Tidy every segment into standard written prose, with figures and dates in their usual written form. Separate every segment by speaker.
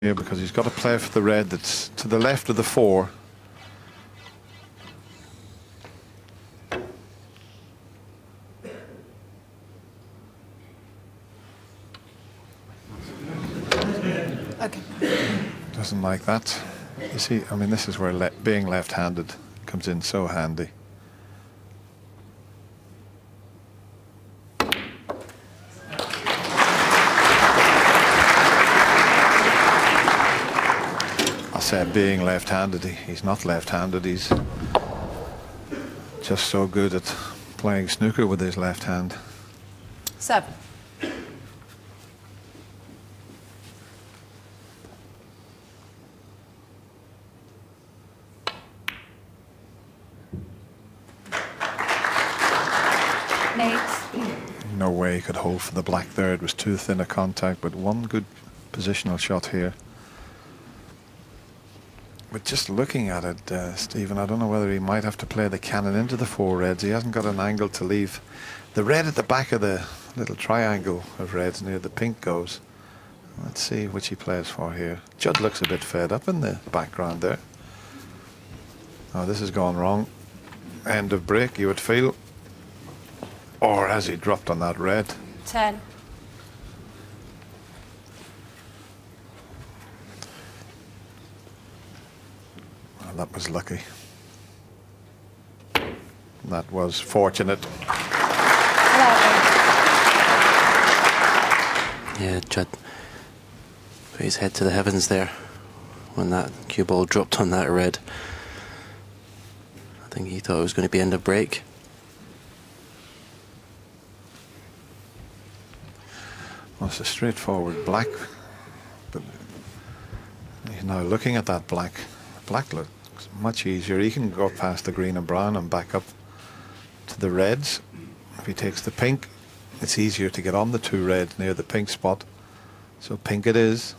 Speaker 1: here because he's got to play for the red that's to the left of the 4.
Speaker 2: Okay.
Speaker 1: Doesn't like that. You see, I mean, this is where being left-handed comes in so handy. I said being left-handed. He's not left-handed. He's just so good at playing snooker with his left hand.
Speaker 2: 7.
Speaker 1: No way he could hold for the black there. It was too thin a contact, but one good positional shot here. But just looking at it, Stephen, I don't know whether he might have to play the cannon into the 4 reds. He hasn't got an angle to leave. The red at the back of the little triangle of reds near the pink goes. Let's see which he plays for here. Judd looks a bit fed up in the background there. Oh, this has gone wrong. End of break, you would feel. Or has he dropped on that red?
Speaker 2: 10.
Speaker 1: Well, that was lucky. That was fortunate.
Speaker 2: 11.
Speaker 3: Yeah, Judd put his head to the heavens there when that cue ball dropped on that red. I think he thought it was going to be end of break.
Speaker 1: Well, it's a straightforward black, but he's now looking at that black. Black looks much easier. He can go past the green and brown and back up to the reds. If he takes the pink, it's easier to get on the 2 reds near the pink spot. So pink it is.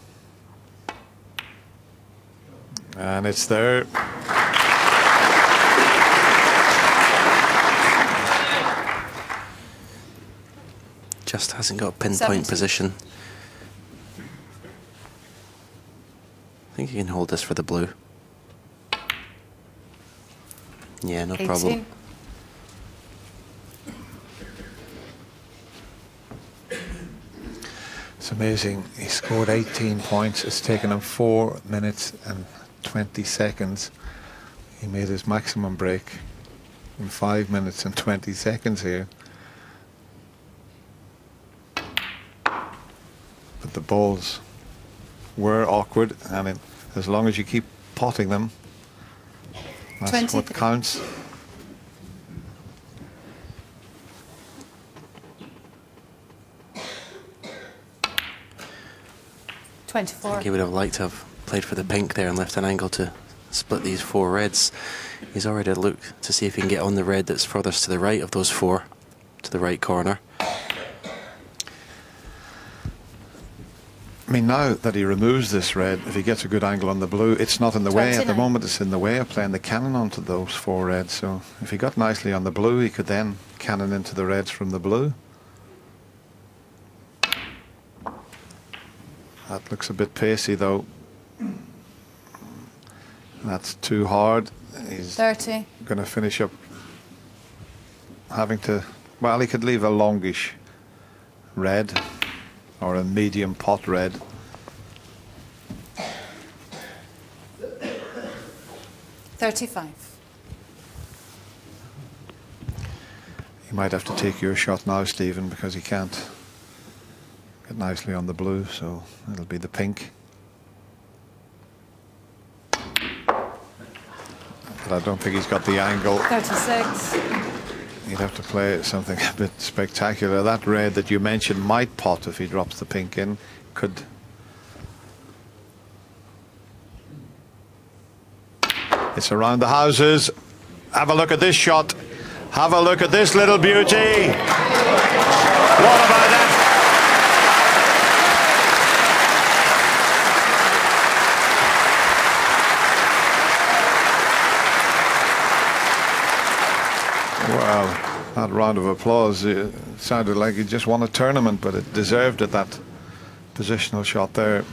Speaker 1: And it's there.
Speaker 3: Just hasn't got pinpoint
Speaker 2: 70.
Speaker 3: position. I think he can hold this for the blue. Yeah, no
Speaker 2: 18.
Speaker 3: problem.
Speaker 1: It's amazing. He scored 18 points. It's taken him 4 minutes and 20 seconds. He made his maximum break in 5 minutes and 20 seconds here. But the balls were awkward, and as long as you keep potting them, that's
Speaker 2: 23.
Speaker 1: what counts.
Speaker 3: I
Speaker 2: 24.
Speaker 3: think he would have liked to have played for the pink there and left an angle to split these 4 reds. He's already looked to see if he can get on the red that's furthest to the right of those 4, to the right corner.
Speaker 1: I mean, now that he removes this red, if he gets a good angle on the blue, it's not in the way. At the
Speaker 2: 29.
Speaker 1: moment, it's in the way of playing the cannon onto those 4 reds. So if he got nicely on the blue, he could then cannon into the reds from the blue. That looks a bit pacey, though. That's too hard. He's
Speaker 2: 30.
Speaker 1: going to finish up having to... Well, he could leave a longish red or a medium pot red.
Speaker 2: $35.
Speaker 1: You might have to take your shot now, Stephen, because he can't get nicely on the blue, so it'll be the pink. But I don't think he's got the angle.
Speaker 2: 36.
Speaker 1: He'd have to play something a bit spectacular. That red that you mentioned might pot if he drops the pink in. Could. It's around the houses. Have a look at this shot. Have a look at this little beauty. What about that? Well, that round of applause, it sounded like he just won a tournament, but it deserved it, that positional shot there.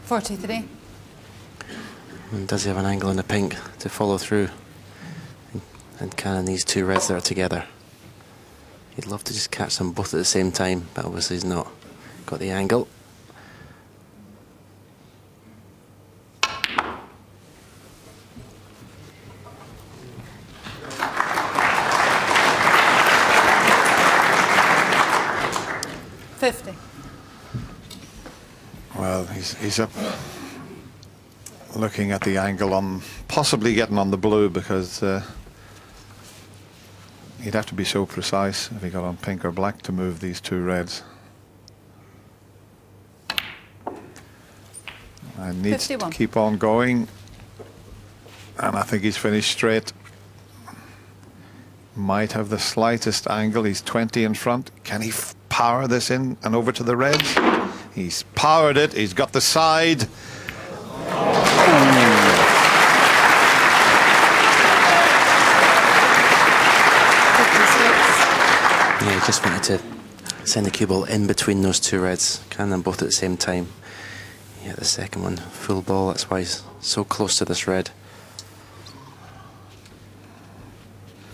Speaker 2: 43.
Speaker 3: And does he have an angle in the pink to follow through and cannon these two reds that are together? He'd love to just catch them both at the same time, but obviously he's not got the angle.
Speaker 1: Well, he's up looking at the angle on possibly getting on the blue, because he'd have to be so precise if he got on pink or black to move these two reds. And needs
Speaker 2: 51.
Speaker 1: to keep on going, and I think he's finished straight. Might have the slightest angle. He's 20 in front. Can he power this in and over to the reds? He's powered it. He's got the side.
Speaker 3: Yeah, he just wanted to send the cue ball in between those two reds, can them both at the same time. Yeah, the second one, full ball, that's why he's so close to this red.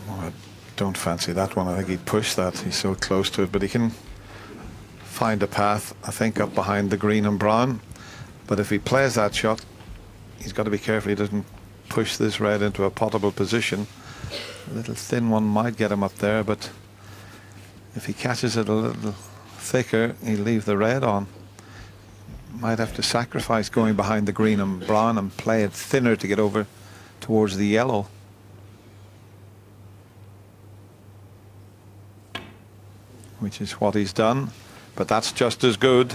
Speaker 1: Oh, I don't fancy that one. I think he'd push that. He's so close to it, but he can find a path, I think, up behind the green and brown. But if he plays that shot, he's got to be careful he doesn't push this red into a potable position. A little thin one might get him up there, but if he catches it a little thicker, he'll leave the red on. Might have to sacrifice going behind the green and brown and play it thinner to get over towards the yellow. Which is what he's done, but that's just as good.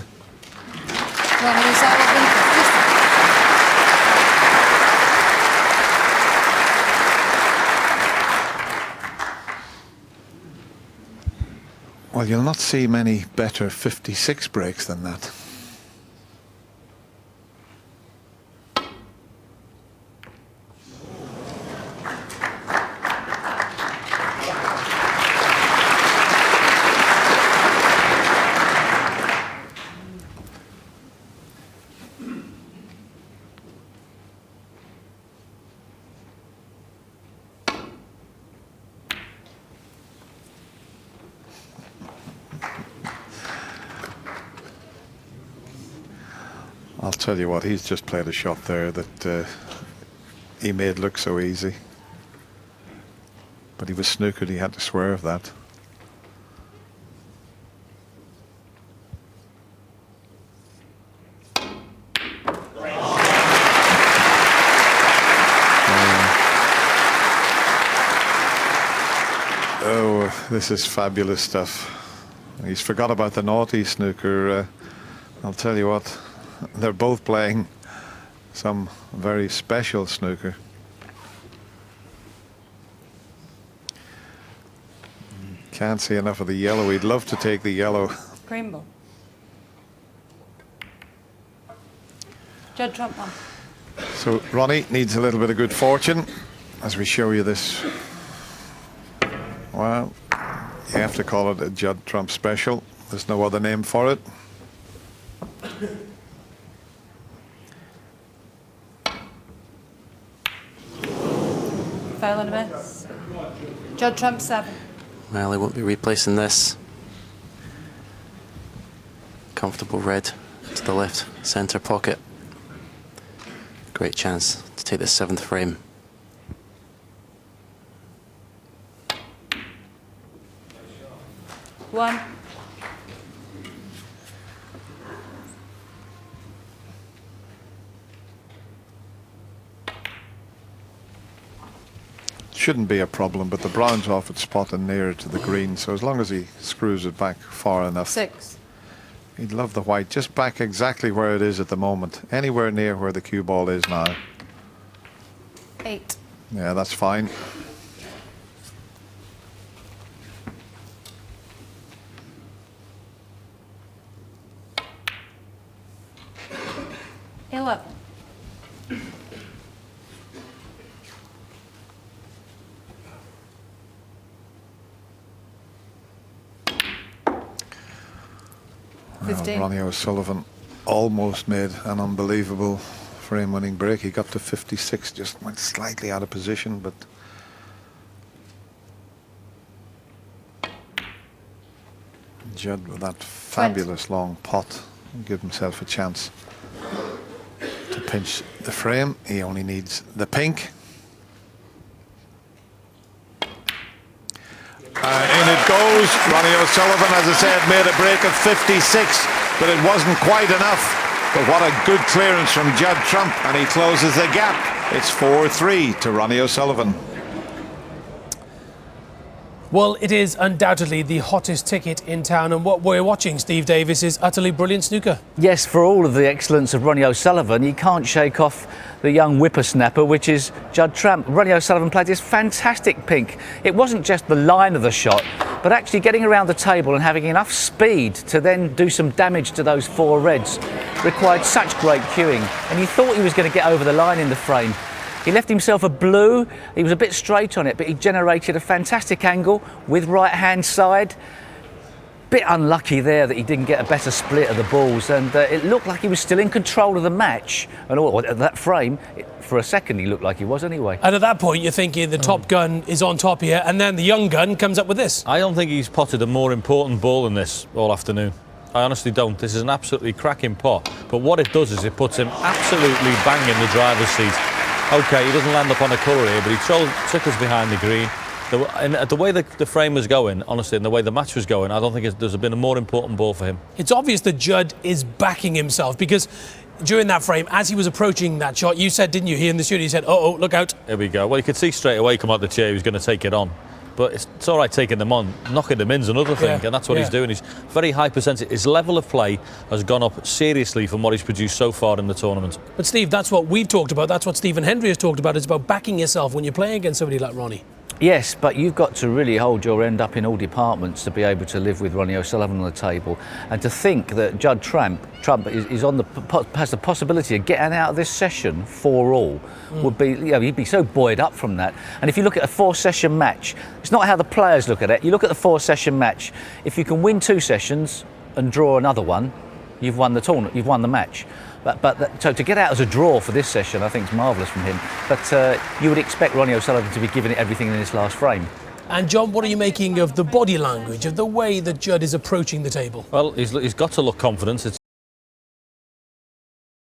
Speaker 1: Well, you'll not see many better 56 breaks than that. I'll tell you what, he's just played a shot there that he made look so easy. But he was snookered, he had to swerve that. Oh, this is fabulous stuff. He's forgot about the naughty snooker. I'll tell you what, they're both playing some very special snooker. Can't see enough of the yellow. We'd love to take the yellow.
Speaker 2: Green ball. Judd Trump one.
Speaker 1: So Ronnie needs a little bit of good fortune as we show you this. Well, you have to call it a Judd Trump special. There's no other name for it.
Speaker 2: Foul and a miss. Judd Trump 7.
Speaker 3: Well, he won't be replacing this. Comfortable red to the left centre pocket. Great chance to take the 7th frame.
Speaker 2: One.
Speaker 1: Shouldn't be a problem, but the brown's off its spot and nearer to the green, so as long as he screws it back far enough.
Speaker 2: 6.
Speaker 1: He'd love the white just back exactly where it is at the moment, anywhere near where the cue ball is now.
Speaker 2: 8.
Speaker 1: Yeah, that's fine. Ronnie O'Sullivan almost made an unbelievable frame-winning break. He got to 56, just went slightly out of position, but Judd with that fabulous long pot give himself a chance to pinch the frame. He only needs the pink. In it goes. Ronnie O'Sullivan, as I said, made a break of 56, but it wasn't quite enough. But what a good clearance from Judd Trump, and he closes the gap. It's 4-3 to Ronnie O'Sullivan.
Speaker 4: Well, it is undoubtedly the hottest ticket in town, and what we're watching, Steve Davis, is utterly brilliant snooker.
Speaker 5: Yes, for all of the excellence of Ronnie O'Sullivan, you can't shake off the young whippersnapper, which is Judd Trump. Ronnie O'Sullivan played this fantastic pink. It wasn't just the line of the shot, but actually getting around the table and having enough speed to then do some damage to those four reds required such great cueing. And you thought he was going to get over the line in the frame. He left himself a blue. He was a bit straight on it, but he generated a fantastic angle with right-hand side. Bit unlucky there that he didn't get a better split of the balls, and it looked like he was still in control of the match. And at that frame, for a second, he looked like he was anyway.
Speaker 4: And at that point, you're thinking the top gun is on top here, and then the young gun comes up with this.
Speaker 6: I don't think he's potted a more important ball than this all afternoon. I honestly don't. This is an absolutely cracking pot, but what it does is it puts him absolutely bang in the driver's seat. OK, he doesn't land up on a colour here, but he took us behind the green. The way the frame was going, honestly, and the way the match was going, I don't think there's been a more important ball for him.
Speaker 4: It's obvious that Judd is backing himself, because during that frame, as he was approaching that shot, you said, didn't you, here in the studio, you said, oh, look out.
Speaker 6: Here we go. Well, you could see straight away come out the chair he was going to take it on. But it's all right taking them on. Knocking them in's another thing, and that's what he's doing. He's very high percentage. His level of play has gone up seriously from what he's produced so far in the tournament.
Speaker 4: But Steve, that's what we've talked about. That's what Stephen Hendry has talked about. It's about backing yourself when you're playing against somebody like Ronnie.
Speaker 5: Yes, but you've got to really hold your end up in all departments to be able to live with Ronnie O'Sullivan on the table, and to think that Judd Trump is has the possibility of getting out of this session 4-all would be, he'd be so buoyed up from that. And if you look at a 4-session match, it's not how the players look at it. You look at the 4-session match. If you can win 2 sessions and draw another one, you've won the tournament. You've won the match. So to get out as a draw for this session, I think is marvellous from him. But you would expect Ronnie O'Sullivan to be giving it everything in this last frame.
Speaker 4: And John, what are you making of the body language, of the way that Judd is approaching the table?
Speaker 6: Well, he's got to look confident.